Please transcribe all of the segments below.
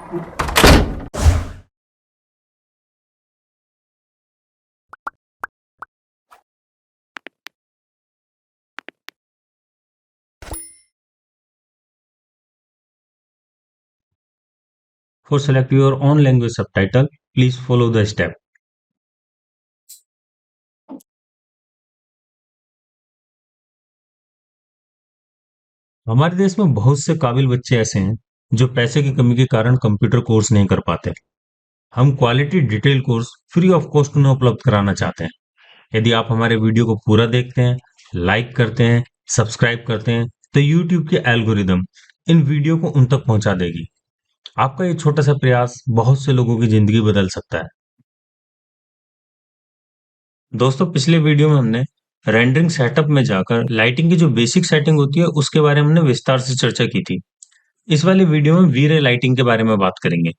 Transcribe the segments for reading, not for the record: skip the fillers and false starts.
For select your own language subtitle, please follow the step. हमारे देश में बहुत से काबिल बच्चे ऐसे हैं जो पैसे की कमी के कारण कंप्यूटर कोर्स नहीं कर पाते। हम quality detail course free of cost उन्हें उपलब्ध कराना चाहते हैं। यदि आप हमारे वीडियो को पूरा देखते हैं, लाइक करते हैं, सब्सक्राइब करते हैं, तो यूट्यूब की एल्गोरिदम इन वीडियो को उन तक पहुंचा देगी। आपका ये छोटा सा प्रयास बहुत से लोगों की जिंदगी बदल सकता है। दोस्तों, पिछले वीडियो में हमने रेंडरिंग सेटअप में जाकर लाइटिंग की जो बेसिक सेटिंग होती है उसके बारे में हमने विस्तार से चर्चा की थी। इस वाले वीडियो में वी रे लाइटिंग के बारे में बात करेंगे।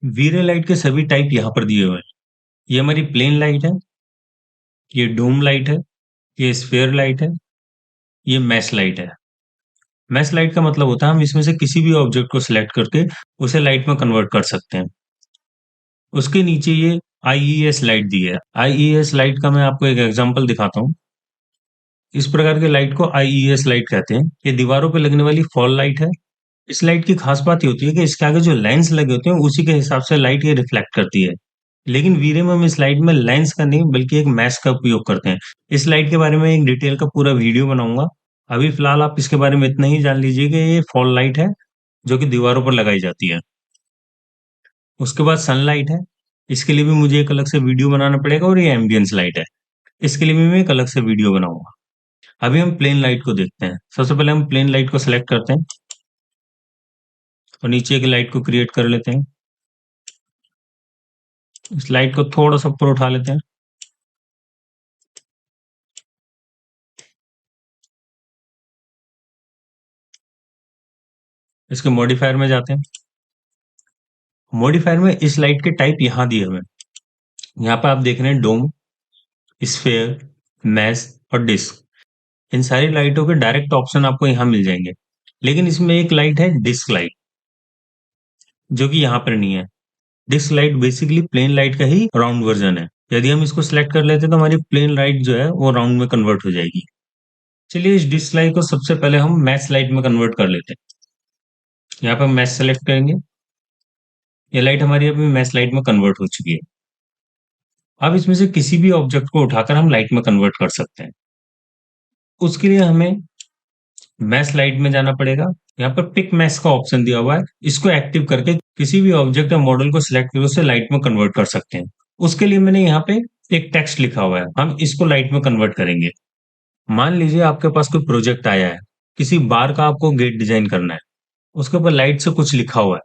वी रे लाइट के सभी टाइप यहाँ पर दिए हुए हैं। ये हमारी प्लेन लाइट है, ये डूम लाइट है, ये स्फेयर लाइट है, ये मैश लाइट है। मैश लाइट का मतलब होता है हम इसमें से किसी भी ऑब्जेक्ट को सिलेक्ट करके उसे लाइट में कन्वर्ट कर सकते हैं। उसके नीचे ये आईईएस लाइट दी है। आईईएस लाइट का मैं आपको एक एग्जांपल दिखाता हूँ। इस प्रकार के लाइट को आईईएस लाइट कहते हैं। ये दीवारों पे लगने वाली फॉल लाइट है। इस लाइट की खास बात ये होती है कि इसके आगे जो लेंस लगे होते हैं उसी के हिसाब से लाइट ये रिफ्लेक्ट करती है। लेकिन वीरे में हम इस लाइट में लेंस का नहीं बल्कि एक मैश का उपयोग करते हैं। इस लाइट के बारे में एक डिटेल का पूरा वीडियो बनाऊंगा। अभी फिलहाल आप इसके बारे में इतना ही जान लीजिए कि ये फॉल लाइट है जो कि दीवारों पर लगाई जाती है। उसके बाद सनलाइट है। इसके लिए भी मुझे एक अलग से वीडियो बनाना पड़ेगा और ये एम्बियंस लाइट है। इसके लिए भी मैं एक अलग से वीडियो बनाऊंगा। अभी हम प्लेन लाइट को देखते हैं। सबसे पहले हम प्लेन लाइट को सिलेक्ट करते हैं और नीचे की लाइट को क्रिएट कर लेते हैं। इस लाइट को थोड़ा सा ऊपर उठा लेते हैं। इसके मॉडिफायर में जाते हैं। मॉडिफायर में इस लाइट के टाइप यहाँ दिए हुए हैं। यहाँ पे आप देख रहे हैं डोम, स्फेयर, मैश और डिस्क। इन सारी लाइटों के डायरेक्ट ऑप्शन आपको यहाँ मिल जाएंगे। लेकिन इसमें एक लाइट है डिस्क लाइट जो कि यहाँ पर नहीं है। Disc light basically plain light का ही राउंड वर्जन है। यदि हम इसको सिलेक्ट कर लेते हैं तो हमारी प्लेन लाइट जो है वो राउंड में कन्वर्ट हो जाएगी। चलिए इस डिस्क लाइट को सबसे पहले हम मैश लाइट में कन्वर्ट कर लेते हैं। यहाँ पर मैश सेलेक्ट करेंगे। ये लाइट हमारी अभी मैश लाइट में कन्वर्ट हो चुकी है। अब इसमें से किसी भी ऑब्जेक्ट को उठाकर हम लाइट में कन्वर्ट कर सकते हैं। उसके लिए हमें मैश लाइट में जाना पड़ेगा। यहाँ पर पिक मैश का ऑप्शन दिया हुआ है। इसको एक्टिव करके किसी भी ऑब्जेक्ट या मॉडल को सिलेक्ट करके उसे लाइट में कन्वर्ट कर सकते हैं। उसके लिए मैंने यहाँ पे एक टेक्स्ट लिखा हुआ है, हम इसको लाइट में कन्वर्ट करेंगे। मान लीजिए आपके पास कोई प्रोजेक्ट आया है, किसी बार का आपको गेट डिजाइन करना है, उसके ऊपर लाइट से कुछ लिखा हुआ है,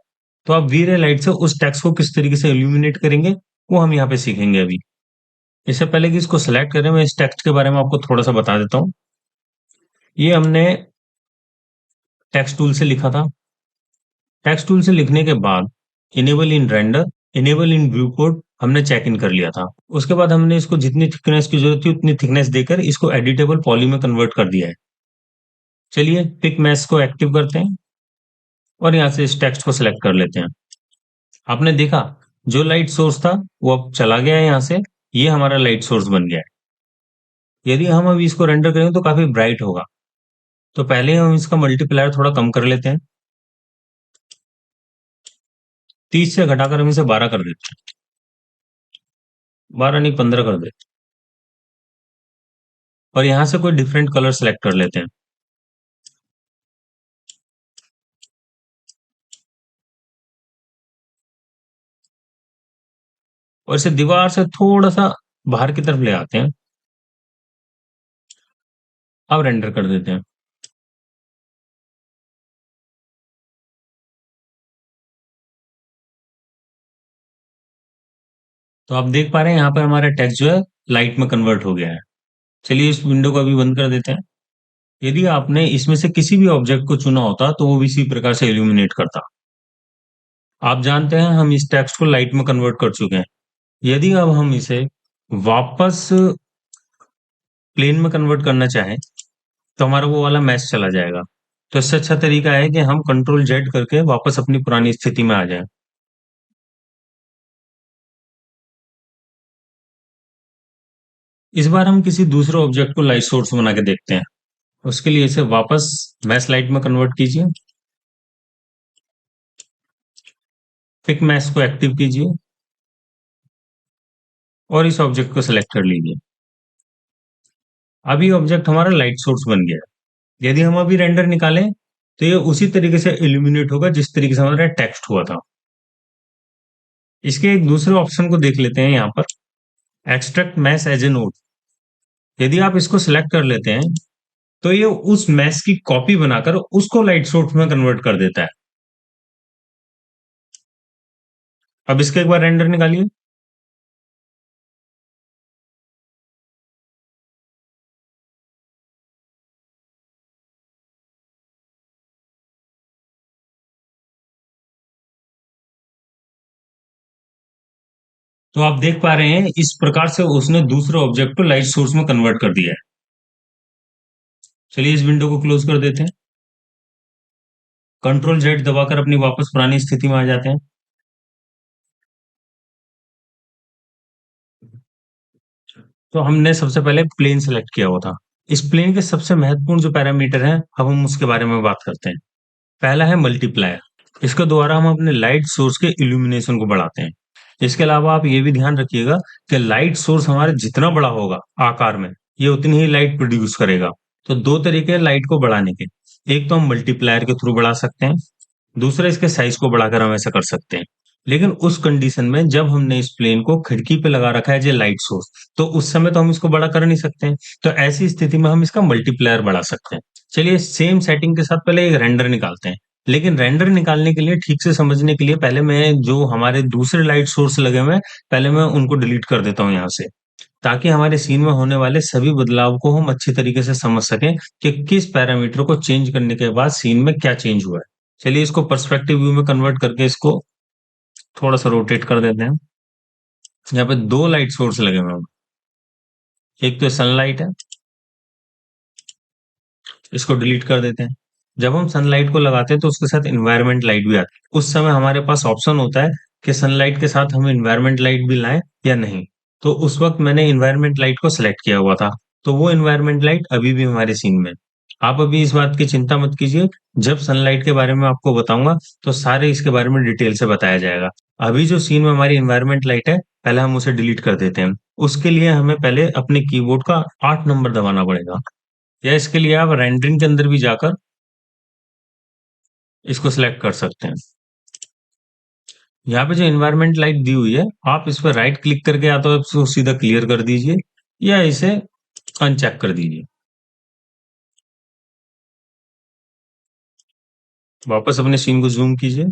तो आप वी रे लाइट से उस टेक्स्ट को किस तरीके से इल्यूमिनेट करेंगे वो हम यहाँ पे सीखेंगे। अभी इससे पहले कि इसको सिलेक्ट करें मैं इस टेक्स्ट के बारे में आपको थोड़ा सा बता देता हूँ। ये हमने टेक्स्ट टूल से लिखा था। टेक्स्ट टूल से लिखने के बाद इनेबल इन रेंडर, इनेबल इन व्यू कोड हमने चेक इन कर लिया था। उसके बाद हमने इसको जितनी थिकनेस की जरूरत थी उतनी थिकनेस देकर इसको एडिटेबल पॉली में कन्वर्ट कर दिया है। चलिए पिक मैश को एक्टिव करते हैं और यहाँ से इस टेक्स्ट को सिलेक्ट कर लेते हैं। आपने देखा जो लाइट सोर्स था वो अब चला गया है। यहाँ से ये हमारा लाइट सोर्स बन गया है। यदि हम अभी इसको रेंडर करेंगे तो काफी ब्राइट होगा। तो पहले हम इसका मल्टीप्लायर थोड़ा कम कर लेते हैं। 30 से घटाकर हम इसे 12 कर देते हैं। 12 नहीं 15 कर देते और यहाँ से कोई डिफरेंट कलर सेलेक्ट कर लेते हैं। और इसे दीवार से थोड़ा सा बाहर की तरफ ले आते हैं। अब रेंडर कर देते हैं। तो आप देख पा रहे हैं यहाँ पर हमारा टेक्स्ट जो है लाइट में कन्वर्ट हो गया है। चलिए इस विंडो को अभी बंद कर देते हैं। यदि आपने इसमें से किसी भी ऑब्जेक्ट को चुना होता तो वो इसी प्रकार से इल्यूमिनेट करता। आप जानते हैं हम इस टेक्स्ट को लाइट में कन्वर्ट कर चुके हैं। यदि अब हम इसे वापस प्लेन में कन्वर्ट करना चाहें तो हमारा वो वाला मैश चला जाएगा। तो इससे अच्छा तरीका है कि हम कंट्रोल जेड करके वापस अपनी पुरानी स्थिति में आ जाएं। इस बार हम किसी दूसरे ऑब्जेक्ट को लाइट सोर्स बना के देखते हैं। उसके लिए इसे वापस मैस लाइट में कन्वर्ट कीजिए। पिक मैस को एक्टिव कीजिए और इस ऑब्जेक्ट को सिलेक्ट कर लीजिए। अब ये ऑब्जेक्ट हमारा लाइट सोर्स बन गया है। यदि हम अभी रेंडर निकालें तो ये उसी तरीके से इल्यूमिनेट होगा जिस तरीके से हमारा टेक्स्ट हुआ था। इसके एक दूसरे ऑप्शन को देख लेते हैं यहाँ पर, extract mass as a node. यदि आप इसको सिलेक्ट कर लेते हैं तो ये उस मैस की कॉपी बनाकर उसको लाइट सोर्स में कन्वर्ट कर देता है। अब इसका एक बार रेंडर निकालिए। तो आप देख पा रहे हैं इस प्रकार से उसने दूसरे ऑब्जेक्ट को लाइट सोर्स में कन्वर्ट कर दिया है। चलिए इस विंडो को क्लोज कर देते हैं। कंट्रोल जेड दबाकर अपनी वापस पुरानी स्थिति में आ जाते हैं। तो हमने सबसे पहले प्लेन सेलेक्ट किया हुआ था। इस प्लेन के सबसे महत्वपूर्ण जो पैरामीटर है, अब हम उसके बारे में बात करते हैं। पहला है मल्टीप्लायर। इसके द्वारा हम अपने लाइट सोर्स के इल्यूमिनेशन को बढ़ाते हैं। इसके अलावा आप ये भी ध्यान रखिएगा कि लाइट सोर्स हमारे जितना बड़ा होगा आकार में, ये उतनी ही लाइट प्रोड्यूस करेगा। तो दो तरीके हैं लाइट को बढ़ाने के। एक तो हम मल्टीप्लायर के थ्रू बढ़ा सकते हैं, दूसरा इसके साइज को बढ़ाकर हम ऐसा कर सकते हैं। लेकिन उस कंडीशन में जब हमने इस प्लेन को खिड़की पे लगा रखा है जो लाइट सोर्स, तो उस समय तो हम इसको बड़ा कर नहीं सकते हैं। तो ऐसी स्थिति में हम इसका मल्टीप्लायर बढ़ा सकते हैं। चलिए सेम सेटिंग के साथ पहले एक रेंडर निकालते हैं। लेकिन रेंडर निकालने के लिए ठीक से समझने के लिए पहले मैं जो हमारे दूसरे लाइट सोर्स लगे हुए हैं, पहले मैं उनको डिलीट कर देता हूँ यहाँ से, ताकि हमारे सीन में होने वाले सभी बदलाव को हम अच्छी तरीके से समझ सकें कि किस पैरामीटर को चेंज करने के बाद सीन में क्या चेंज हुआ है। चलिए इसको पर्सपेक्टिव व्यू में कन्वर्ट करके इसको थोड़ा सा रोटेट कर देते हैं। यहाँ पे दो लाइट सोर्स लगे हुए हैं। एक तो सनलाइट है, इसको डिलीट कर देते हैं। जब हम सनलाइट को लगाते हैं तो उसके साथ इन्वायरमेंट लाइट भी आती है। उस समय हमारे पास ऑप्शन होता है कि सनलाइट के साथ हम इन्वायरमेंट लाइट भी लाएं या नहीं। तो उस वक्त मैंने इन्वायरमेंट लाइट को सिलेक्ट किया हुआ था, तो वो इन्वायरमेंट लाइट अभी भी हमारे सीन में है। आप अभी इस बात की चिंता मत कीजिए, जब सनलाइट के बारे में आपको बताऊंगा तो सारे इसके बारे में डिटेल से बताया जाएगा। अभी जो सीन में हमारी इन्वायरमेंट लाइट है, पहले हम उसे डिलीट कर देते हैं। उसके लिए हमें पहले अपने कीबोर्ड का 8 नंबर दबाना पड़ेगा, या इसके लिए आप रेंडरिंग के अंदर भी जाकर इसको सिलेक्ट कर सकते हैं। यहाँ पे जो एनवायरनमेंट लाइट दी हुई है, आप इस पर राइट क्लिक करके या तो इसको सीधा क्लियर कर दीजिए या इसे अनचेक कर दीजिए। वापस अपने सीन को जूम कीजिए।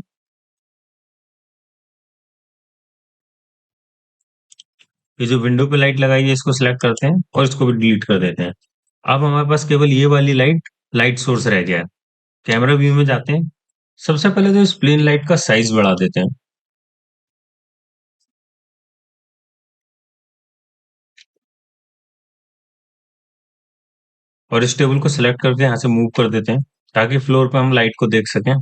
ये जो विंडो पे लाइट लगाई है इसको सिलेक्ट करते हैं और इसको भी डिलीट कर देते हैं। अब हमारे पास केवल ये वाली लाइट लाइट सोर्स रह गया है। कैमरा व्यू में जाते हैं। सबसे पहले तो इस प्लेन लाइट का साइज बढ़ा देते हैं। और इस टेबल को सिलेक्ट करके यहाँ से मूव कर देते हैं, ताकि फ्लोर पे हम लाइट को देख सकें।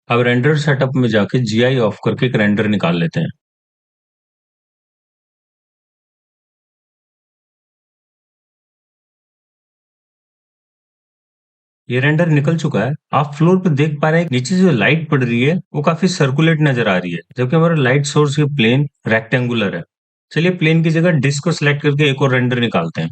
अब रेंडर सेटअप में जाके जीआई ऑफ करके एक रेंडर निकाल लेते हैं। ये रेंडर निकल चुका है। आप फ्लोर पे देख पा रहे हैं नीचे जो लाइट पड़ रही है वो काफी सर्कुलेट नजर आ रही है, जबकि हमारा लाइट सोर्स ये प्लेन रेक्टेंगुलर है। चलिए प्लेन की जगह डिस्क को सिलेक्ट करके एक और रेंडर निकालते हैं।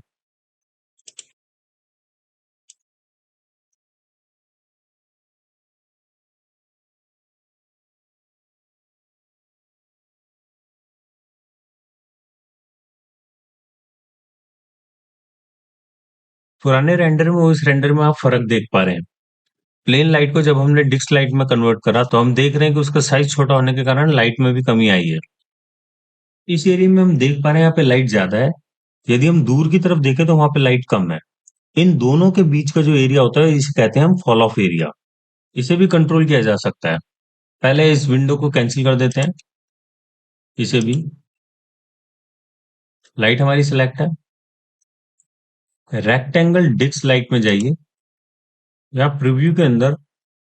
पुराने रेंडर में और इस रेंडर में आप फर्क देख पा रहे हैं। प्लेन लाइट को जब हमने डिस्क लाइट में कन्वर्ट करा तो हम देख रहे हैं कि उसका साइज छोटा होने के कारण लाइट में भी कमी आई है। इस एरिया में हम देख पा रहे हैं यहाँ पे लाइट ज्यादा है। यदि हम दूर की तरफ देखें तो वहां पे लाइट कम है। इन दोनों के बीच का जो एरिया होता है इसे कहते हैं हम फॉल ऑफ एरिया। इसे भी कंट्रोल किया जा सकता है। पहले इस विंडो को कैंसिल कर देते हैं, इसे भी। लाइट हमारी सिलेक्ट है, रेक्टेंगल डिस्क लाइट में जाइए, या प्रीव्यू के अंदर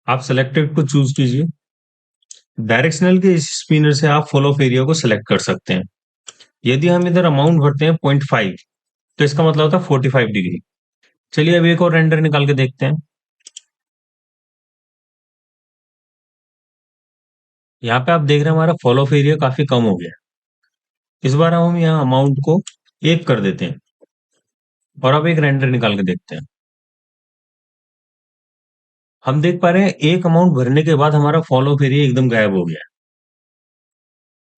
आप सिलेक्टेड को चूज कीजिए। डायरेक्शनल के इस स्पिनर से आप फॉल ऑफ एरिया को सिलेक्ट कर सकते हैं। यदि हम इधर अमाउंट भरते हैं 0.5, तो इसका मतलब होता है 45 डिग्री। चलिए अब एक और रेंडर निकाल के देखते हैं। यहाँ पे आप देख रहे हैं हमारा फॉल ऑफ एरिया काफी कम हो गया है। इस बार हम यहाँ अमाउंट को 1 कर देते हैं, और अब एक रेंडर निकाल के देखते हैं। हम देख पा रहे हैं एक अमाउंट भरने के बाद हमारा फॉल ऑफ एरिया एकदम गायब हो गया है।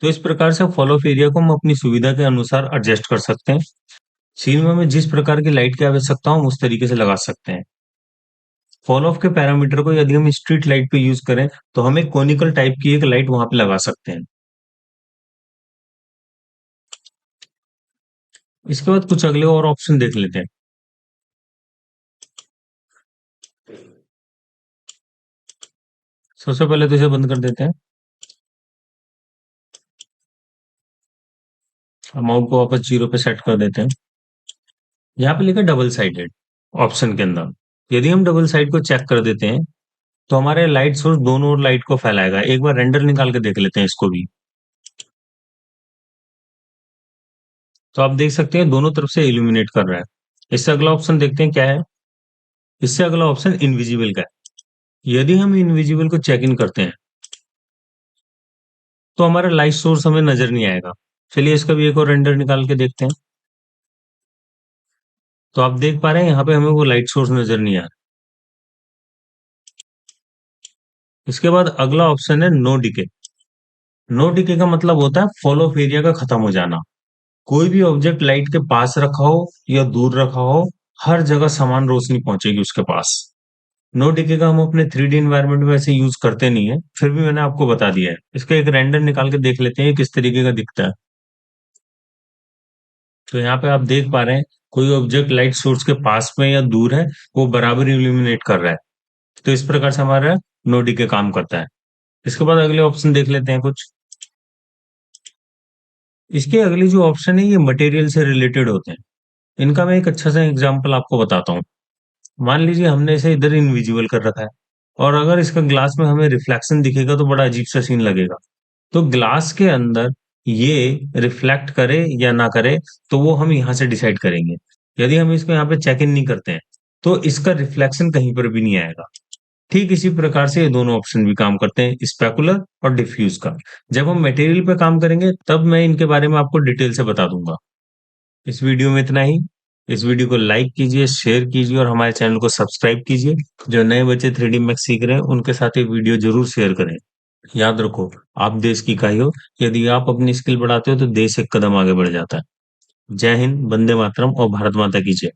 तो इस प्रकार से फॉल ऑफ एरिया को हम अपनी सुविधा के अनुसार एडजस्ट कर सकते हैं। सीन में हमें जिस प्रकार की लाइट की आवश्यकता हो हम उस तरीके से लगा सकते हैं। फॉल ऑफ के पैरामीटर को यदि हम स्ट्रीट लाइट पे यूज करें तो हमें कोनिकल टाइप की एक लाइट वहां पे लगा सकते हैं। इसके बाद कुछ अगले और ऑप्शन देख लेते हैं। सबसे पहले तो इसे बंद कर देते हैं। अमाउंट को वापस 0 पे सेट कर देते हैं। यहाँ पे लिखा डबल साइडेड ऑप्शन के अंदर। यदि हम डबल साइड को चेक कर देते हैं तो हमारे लाइट सोर्स दोनों ओर लाइट को फैलाएगा। एक बार रेंडर निकाल के देख लेते हैं इसको भी। तो आप देख सकते हैं दोनों तरफ से इल्यूमिनेट कर रहा है। इससे अगला ऑप्शन देखते हैं क्या है। इससे अगला ऑप्शन इनविजिबल का है। यदि हम इनविजिबल को चेक इन करते हैं तो हमारा लाइट सोर्स हमें नजर नहीं आएगा। चलिए इसका भी एक और रेंडर निकाल के देखते हैं। तो आप देख पा रहे हैं यहाँ पे हमें वो लाइट सोर्स नजर नहीं आ रहा। इसके बाद अगला ऑप्शन है नो डिके। नो डिके का मतलब होता है फॉल ऑफ एरिया का खत्म हो जाना। कोई भी ऑब्जेक्ट लाइट के पास रखा हो या दूर रखा हो, हर जगह समान रोशनी पहुंचेगी उसके पास। नो डिके का हम अपने 3D एनवायरनमेंट में ऐसे यूज करते नहीं है, फिर भी मैंने आपको बता दिया है। इसका एक रेंडर निकाल के देख लेते हैं किस तरीके का दिखता है। तो यहाँ पे आप देख पा रहे हैं कोई ऑब्जेक्ट लाइट सोर्स के पास में या दूर है, वो बराबर इल्यूमिनेट कर रहा है। तो इस प्रकार से हमारा नो डिके काम करता है। इसके बाद अगले ऑप्शन देख लेते हैं कुछ। इसके अगले जो ऑप्शन है ये मटेरियल से रिलेटेड होते हैं। इनका मैं एक अच्छा सा एग्जांपल आपको बताता हूँ। मान लीजिए हमने इसे इधर इनविजिबल कर रखा है, और अगर इसका ग्लास में हमें रिफ्लेक्शन दिखेगा तो बड़ा अजीब सा सीन लगेगा। तो ग्लास के अंदर ये रिफ्लेक्ट करे या ना करे, तो वो हम यहाँ से डिसाइड करेंगे। यदि हम इसको यहाँ पे चेक इन नहीं करते हैं तो इसका रिफ्लेक्शन कहीं पर भी नहीं आएगा। ठीक इसी प्रकार से ये दोनों ऑप्शन भी काम करते हैं, स्पेकुलर और डिफ्यूज का। जब हम मटेरियल पे काम करेंगे तब मैं इनके बारे में आपको डिटेल से बता दूंगा। इस वीडियो में इतना ही। इस वीडियो को लाइक कीजिए, शेयर कीजिए और हमारे चैनल को सब्सक्राइब कीजिए। जो नए बच्चे 3D मैक्स सीख रहे हैं उनके साथ ये वीडियो जरूर शेयर करें। याद रखो, आप देश की इकाई हो। यदि आप अपनी स्किल बढ़ाते हो तो देश एक कदम आगे बढ़ जाता है। जय हिंद, वंदे मातरम और भारत माता की जय।